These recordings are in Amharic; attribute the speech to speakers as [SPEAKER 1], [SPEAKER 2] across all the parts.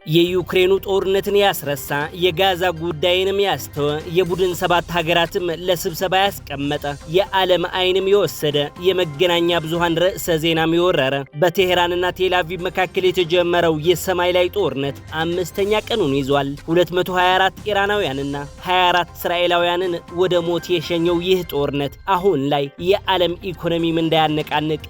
[SPEAKER 1] የዩክሬኑ ጦርነትን ያስረሳ የጋዛ ጉዳይንም ያስተወ የቡድን ሰባት ሀገራትም ለስብሰባ ያስቀመጠ የዓለም አይንም የወሰደ የመገናኛ ብዙሃን ርዕሰ ዜናም የወረረ በቴህራንና ቴልአቪቭ መካከል የተጀመረው የሰማይ ላይ ጦርነት አምስተኛ ቀኑን ይዟል። 224 ኢራናውያንና 24 እስራኤላውያንን ወደ ሞት የሸኘው ይህ ጦርነት አሁን ላይ የዓለም ኢኮኖሚም እንዳያነቃንቅ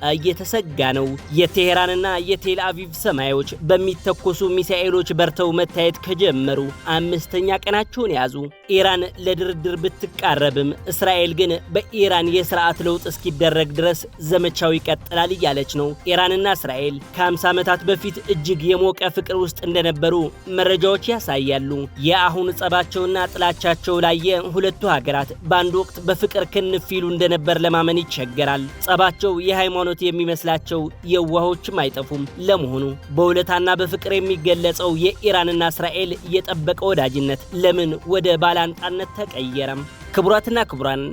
[SPEAKER 1] እየተሰጋ ነው። የቴህራንና የቴልአቪቭ ሰማዮች በሚተኮሱ ሚሳኤሎች በርተው መታየት ከጀመሩ አምስተኛ ቀናቸውን ያዙ። ኢራን ለድርድር ብትቃረብም እስራኤል ግን በኢራን የሥርዓት ለውጥ እስኪደረግ ድረስ ዘመቻው ይቀጥላል እያለች ነው። ኢራንና እስራኤል ከ50 ዓመታት በፊት እጅግ የሞቀ ፍቅር ውስጥ እንደነበሩ መረጃዎች ያሳያሉ። የአሁኑ ጸባቸውና ጥላቻቸው ላየ ሁለቱ ሀገራት በአንድ ወቅት በፍቅር ክንፍ ይሉ እንደነበር ለማመን ይቸገራል። ጸባቸው የሃይማኖት የሚመስላቸው የዋሆችም አይጠፉም። ለመሆኑ በውለታና በፍቅር የሚገለጸው የኢራንና እስራኤል የጠበቀ ወዳጅነት ለምን ወደ ባላንጣነት ተቀየረም? ክቡራትና ክቡራን፣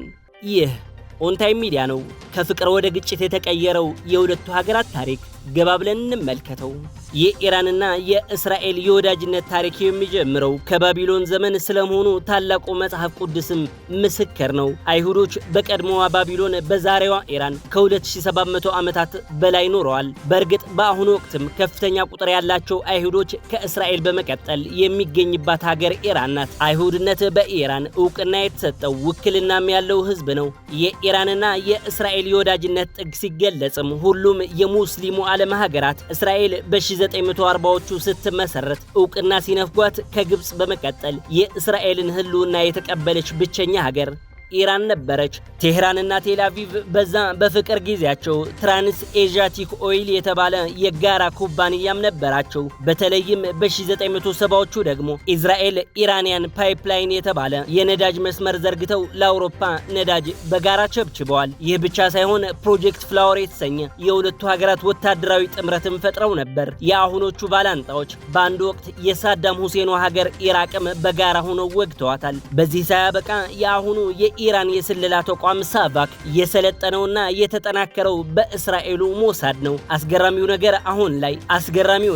[SPEAKER 1] ይህ ኦንታይም ሚዲያ ነው። ከፍቅር ወደ ግጭት የተቀየረው የሁለቱ ሀገራት ታሪክ ገባ ብለን እንመልከተው። የኢራንና የእስራኤል የወዳጅነት ታሪክ የሚጀምረው ከባቢሎን ዘመን ስለመሆኑ ታላቁ መጽሐፍ ቅዱስም ምስክር ነው። አይሁዶች በቀድሞዋ ባቢሎን በዛሬዋ ኢራን ከ2700 ዓመታት በላይ ኖረዋል። በእርግጥ በአሁኑ ወቅትም ከፍተኛ ቁጥር ያላቸው አይሁዶች ከእስራኤል በመቀጠል የሚገኝባት ሀገር ኢራን ናት። አይሁድነት በኢራን እውቅና የተሰጠው ውክልናም ያለው ህዝብ ነው። የኢራንና የእስራኤል የወዳጅነት ጥግ ሲገለጽም ሁሉም የሙስሊሙ ዓለም ሀገራት እስራኤል በ1940ዎቹ ስትመሰረት እውቅና ሲነፍጓት ከግብጽ በመቀጠል የእስራኤልን ህልውና የተቀበለች ብቸኛ ሀገር ኢራን ነበረች። ቴህራንና ቴልአቪቭ በዛ በፍቅር ጊዜያቸው ትራንስ ኤዥያቲክ ኦይል የተባለ የጋራ ኩባንያም ነበራቸው። በተለይም በ1970ዎቹ ደግሞ ኢዝራኤል ኢራንያን ፓይፕላይን የተባለ የነዳጅ መስመር ዘርግተው ለአውሮፓ ነዳጅ በጋራ ቸብችበዋል። ይህ ብቻ ሳይሆን ፕሮጀክት ፍላወር የተሰኘ የሁለቱ ሀገራት ወታደራዊ ጥምረትም ፈጥረው ነበር። የአሁኖቹ ባላንጣዎች በአንድ ወቅት የሳዳም ሁሴን ሀገር ኢራቅም በጋራ ሆነው ወግተዋታል። በዚህ ሳያበቃ የአሁኑ የኢራን የስለላ ተቋም ሳቫክ የሰለጠነውና የተጠናከረው በእስራኤሉ ሞሳድ ነው። አስገራሚው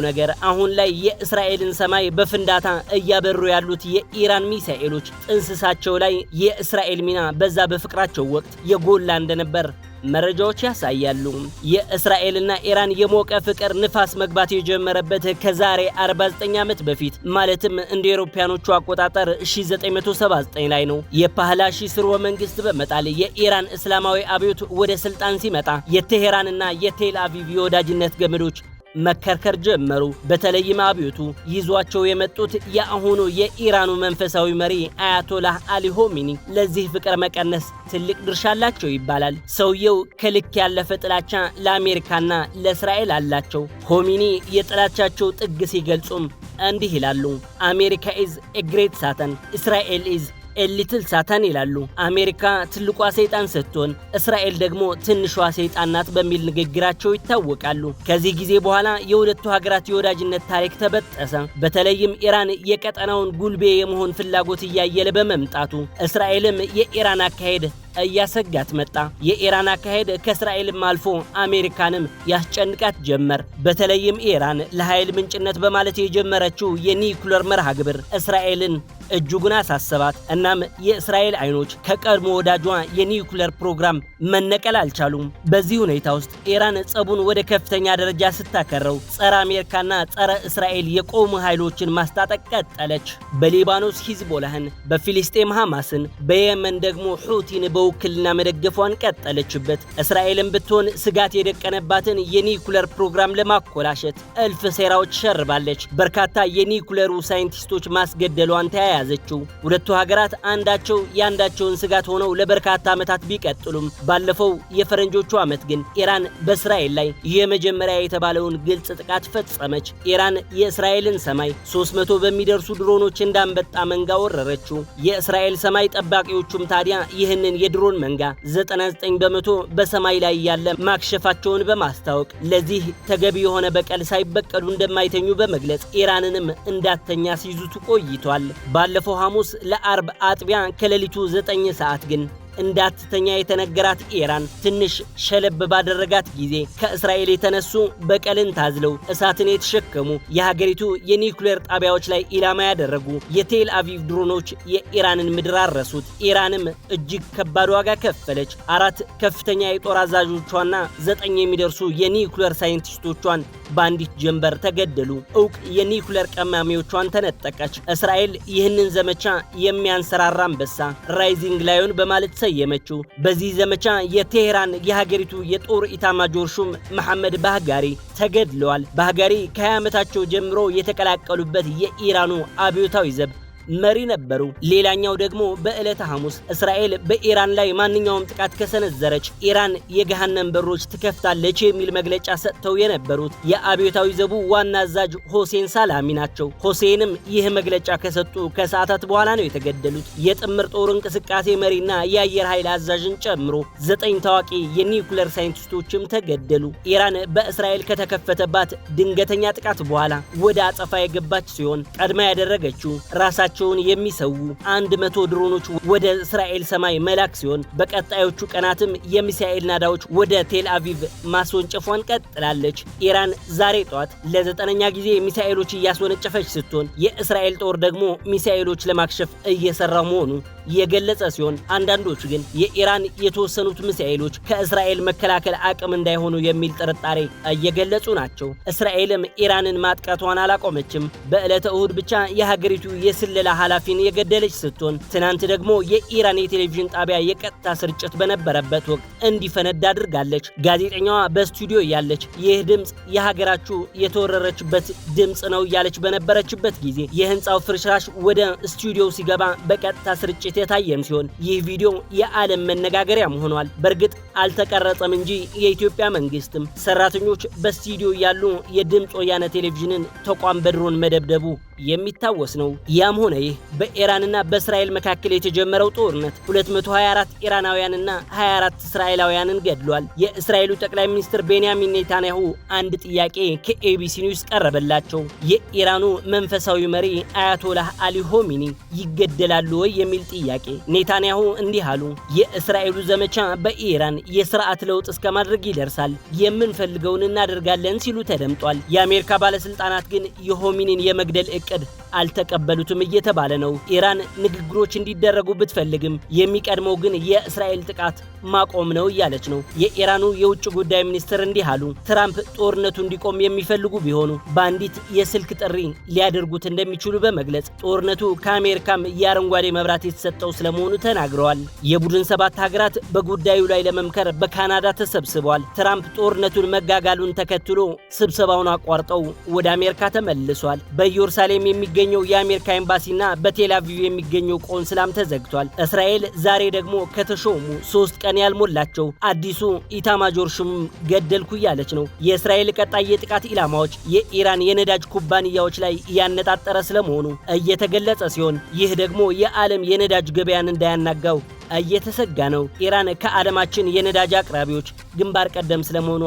[SPEAKER 1] ነገር አሁን ላይ የእስራኤልን ሰማይ በፍንዳታ እያበሩ ያሉት የኢራን ሚሳኤሎች ጥንስሳቸው ላይ የእስራኤል ሚና በዛ በፍቅራቸው ወቅት የጎላ እንደነበር መረጃዎች ያሳያሉ። የእስራኤልና ኢራን የሞቀ ፍቅር ንፋስ መግባት የጀመረበት ከዛሬ 49 ዓመት በፊት ማለትም እንደ አውሮፓውያኖቹ አቆጣጠር 1979 ላይ ነው። የፓህላሺ ስርወ መንግስት በመጣል የኢራን እስላማዊ አብዮት ወደ ስልጣን ሲመጣ የቴህራንና የቴልአቪቭ የወዳጅነት ገመዶች መከርከር ጀመሩ። በተለይም አብዮቱ ይዟቸው የመጡት የአሁኑ የኢራኑ መንፈሳዊ መሪ አያቶላህ አሊ ሆሚኒ ለዚህ ፍቅር መቀነስ ትልቅ ድርሻ አላቸው ይባላል። ሰውየው ከልክ ያለፈ ጥላቻ ለአሜሪካና ለእስራኤል አላቸው። ሆሚኒ የጥላቻቸው ጥግ ሲገልጹም እንዲህ ይላሉ። አሜሪካ ኢዝ ኤ ግሬት ሳተን፣ እስራኤል ኢዝ ኤሊትል ሳታን ይላሉ። አሜሪካ ትልቋ ሰይጣን ስትሆን እስራኤል ደግሞ ትንሿ ሰይጣን ናት በሚል ንግግራቸው ይታወቃሉ። ከዚህ ጊዜ በኋላ የሁለቱ ሀገራት የወዳጅነት ታሪክ ተበጠሰ። በተለይም ኢራን የቀጠናውን ጉልቤ የመሆን ፍላጎት እያየለ በመምጣቱ እስራኤልም የኢራን አካሄድ እያሰጋት መጣ። የኢራን አካሄድ ከእስራኤልም አልፎ አሜሪካንም ያስጨንቃት ጀመር። በተለይም ኢራን ለኃይል ምንጭነት በማለት የጀመረችው የኒውክሌር መርሃ ግብር እስራኤልን እጅጉን አሳሰባት። እናም የእስራኤል አይኖች ከቀድሞ ወዳጇ የኒውክሌር ፕሮግራም መነቀል አልቻሉም። በዚህ ሁኔታ ውስጥ ኢራን ጸቡን ወደ ከፍተኛ ደረጃ ስታከረው ጸረ አሜሪካና ጸረ እስራኤል የቆሙ ኃይሎችን ማስታጠቅ ቀጠለች። በሊባኖስ ሂዝቦላህን፣ በፊሊስጤም ሐማስን፣ በየመን ደግሞ ሁቲን በውክልና መደገፏን ቀጠለችበት። እስራኤልም ብትሆን ስጋት የደቀነባትን የኒውክሌር ፕሮግራም ለማኮላሸት እልፍ ሴራዎች ሸርባለች። በርካታ የኒውክሌሩ ሳይንቲስቶች ማስገደሏን ተያያዘችው። ሁለቱ ሀገራት አንዳቸው የአንዳቸውን ስጋት ሆነው ለበርካታ ዓመታት ቢቀጥሉም ባለፈው የፈረንጆቹ ዓመት ግን ኢራን በእስራኤል ላይ የመጀመሪያ የተባለውን ግልጽ ጥቃት ፈጸመች። ኢራን የእስራኤልን ሰማይ 300 በሚደርሱ ድሮኖች እንዳንበጣ መንጋ ወረረችው። የእስራኤል ሰማይ ጠባቂዎቹም ታዲያ ይህንን የድሮን መንጋ 99 በመቶ በሰማይ ላይ ያለ ማክሸፋቸውን በማስታወቅ ለዚህ ተገቢ የሆነ በቀል ሳይበቀሉ እንደማይተኙ በመግለጽ ኢራንንም እንዳተኛ ሲይዙት ቆይቷል። ባለፈው ሐሙስ ለአርብ አጥቢያ ከሌሊቱ 9 ሰዓት ግን እንዳትተኛ የተነገራት ኢራን ትንሽ ሸለብ ባደረጋት ጊዜ ከእስራኤል የተነሱ በቀልን ታዝለው እሳትን የተሸከሙ የሀገሪቱ የኒውክሌር ጣቢያዎች ላይ ኢላማ ያደረጉ የቴል አቪቭ ድሮኖች የኢራንን ምድር አረሱት። ኢራንም እጅግ ከባድ ዋጋ ከፈለች። 4 ከፍተኛ የጦር አዛዦቿና 9 የሚደርሱ የኒውክሌር ሳይንቲስቶቿን በአንዲት ጀንበር ተገደሉ። ዕውቅ የኒውክሌር ቀማሚዎቿን ተነጠቀች። እስራኤል ይህንን ዘመቻ የሚያንሰራራ አንበሳ ራይዚንግ ላዮን በማለት ሰየመችው። በዚህ ዘመቻ የቴሄራን የሀገሪቱ የጦር ኢታማጆር ሹም መሐመድ ባህጋሪ ተገድለዋል። ባህጋሪ ከ20 ዓመታቸው ጀምሮ የተቀላቀሉበት የኢራኑ አብዮታዊ ዘብ መሪ ነበሩ። ሌላኛው ደግሞ በዕለተ ሐሙስ እስራኤል በኢራን ላይ ማንኛውም ጥቃት ከሰነዘረች ኢራን የገሃነም በሮች ትከፍታለች የሚል መግለጫ ሰጥተው የነበሩት የአብዮታዊ ዘቡ ዋና አዛዥ ሆሴን ሳላሚ ናቸው። ሆሴንም ይህ መግለጫ ከሰጡ ከሰዓታት በኋላ ነው የተገደሉት። የጥምር ጦር እንቅስቃሴ መሪና የአየር ኃይል አዛዥን ጨምሮ 9 ታዋቂ የኒውክሌር ሳይንቲስቶችም ተገደሉ። ኢራን በእስራኤል ከተከፈተባት ድንገተኛ ጥቃት በኋላ ወደ አጸፋ የገባች ሲሆን ቀድማ ያደረገችው ራሳቸው የሚሰው 100 ድሮኖች ወደ እስራኤል ሰማይ መላክ ሲሆን በቀጣዮቹ ቀናትም የሚሳኤል ናዳዎች ወደ ቴል አቪቭ ማስወንጨፏን ቀጥላለች። ኢራን ዛሬ ጧት ለ9ኛ ጊዜ ሚሳኤሎች እያስወነጨፈች ስትሆን የእስራኤል ጦር ደግሞ ሚሳኤሎች ለማክሸፍ እየሰራ መሆኑ የገለጸ ሲሆን አንዳንዶች ግን የኢራን የተወሰኑት ሚሳኤሎች ከእስራኤል መከላከል አቅም እንዳይሆኑ የሚል ጥርጣሬ እየገለጹ ናቸው። እስራኤልም ኢራንን ማጥቃቷን አላቆመችም። በዕለተ እሁድ ብቻ የሀገሪቱ የስለላ ኃላፊን የገደለች ስትሆን ትናንት ደግሞ የኢራን የቴሌቪዥን ጣቢያ የቀጥታ ስርጭት በነበረበት ወቅት እንዲፈነዳ አድርጋለች። ጋዜጠኛዋ በስቱዲዮ ያለች ይህ ድምጽ የሀገራችሁ የተወረረችበት ድምጽ ነው እያለች በነበረችበት ጊዜ የህንጻው ፍርሽራሽ ወደ ስቱዲዮ ሲገባ በቀጥታ ስርጭት የታየም ሲሆን ይህ ቪዲዮ የዓለም መነጋገሪያም ሆኗል። በእርግጥ አልተቀረጸም እንጂ የኢትዮጵያ መንግስትም ሰራተኞች በስቱዲዮ ያሉ የድምጽ ወያነ ቴሌቪዥንን ተቋም በድሮን መደብደቡ የሚታወስ ነው። ያም ሆነ ይህ በኢራንና በእስራኤል መካከል የተጀመረው ጦርነት 224 ኢራናውያንና 24 እስራኤላውያንን ገድሏል። የእስራኤሉ ጠቅላይ ሚኒስትር ቤንያሚን ኔታንያሁ አንድ ጥያቄ ከኤቢሲ ኒውስ ቀረበላቸው። የኢራኑ መንፈሳዊ መሪ አያቶላህ አሊ ሆሚኒ ይገደላሉ ወይ የሚል ጥያቄ። ኔታንያሁ እንዲህ አሉ። የእስራኤሉ ዘመቻ በኢራን የስርዓት ለውጥ እስከማድረግ ይደርሳል፣ የምንፈልገውን እናደርጋለን ሲሉ ተደምጧል። የአሜሪካ ባለስልጣናት ግን የሆሚኒን የመግደል እቅድ አልተቀበሉትም እየተባለ ነው። ኢራን ንግግሮች እንዲደረጉ ብትፈልግም የሚቀድመው ግን የእስራኤል ጥቃት ማቆም ነው እያለች ነው። የኢራኑ የውጭ ጉዳይ ሚኒስትር እንዲህ አሉ። ትራምፕ ጦርነቱ እንዲቆም የሚፈልጉ ቢሆኑ በአንዲት የስልክ ጥሪ ሊያደርጉት እንደሚችሉ በመግለጽ ጦርነቱ ከአሜሪካም የአረንጓዴ መብራት የተሰጠው ስለመሆኑ ተናግረዋል። የቡድን 7 ሀገራት በጉዳዩ ላይ ለመምከር በካናዳ ተሰብስበዋል። ትራምፕ ጦርነቱን መጋጋሉን ተከትሎ ስብሰባውን አቋርጠው ወደ አሜሪካ ተመልሷል። በኢየሩሳሌም የሚገኘው የአሜሪካ ኤምባሲና በቴል አቪቭ የሚገኘው ቆንስላም ተዘግቷል። እስራኤል ዛሬ ደግሞ ከተሾሙ 3 ቀን ያልሞላቸው አዲሱ ኢታማጆር ሹም ገደልኩ እያለች ነው። የእስራኤል ቀጣይ የጥቃት ኢላማዎች የኢራን የነዳጅ ኩባንያዎች ላይ ያነጣጠረ ስለመሆኑ እየተገለጸ ሲሆን ይህ ደግሞ የዓለም የነዳጅ ገበያን እንዳያናጋው እየተሰጋ ነው። ኢራን ከዓለማችን የነዳጅ አቅራቢዎች ግንባር ቀደም ስለመሆኗ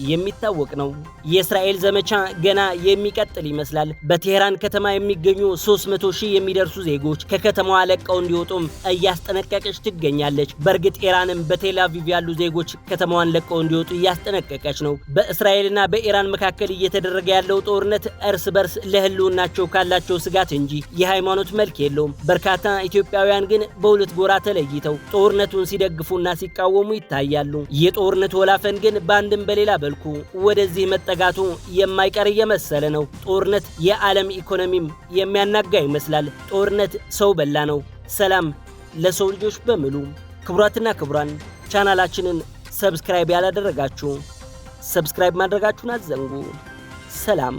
[SPEAKER 1] የሚታወቅ ነው። የእስራኤል ዘመቻ ገና የሚቀጥል ይመስላል። በቴሄራን ከተማ የሚገኙ 300,000 የሚደርሱ ዜጎች ከከተማዋ ለቀው እንዲወጡም እያስጠነቀቀች ትገኛለች። በእርግጥ ኢራንም በቴል አቪቭ ያሉ ዜጎች ከተማዋን ለቀው እንዲወጡ እያስጠነቀቀች ነው። በእስራኤልና በኢራን መካከል እየተደረገ ያለው ጦርነት እርስ በርስ ለህልውናቸው ካላቸው ስጋት እንጂ የሃይማኖት መልክ የለውም። በርካታ ኢትዮጵያውያን ግን በሁለት ጎራ ተለይተው ጦርነቱን ሲደግፉና ሲቃወሙ ይታያሉ። የጦርነቱ ወላፈን ግን በአንድም በሌላ በልኩ ወደዚህ መጠጋቱ የማይቀር እየመሰለ ነው። ጦርነት የዓለም ኢኮኖሚም የሚያናጋ ይመስላል። ጦርነት ሰው በላ ነው። ሰላም ለሰው ልጆች በሙሉ። ክቡራትና ክቡራን ቻናላችንን ሰብስክራይብ ያላደረጋችሁ ሰብስክራይብ ማድረጋችሁን አትዘንጉ። ሰላም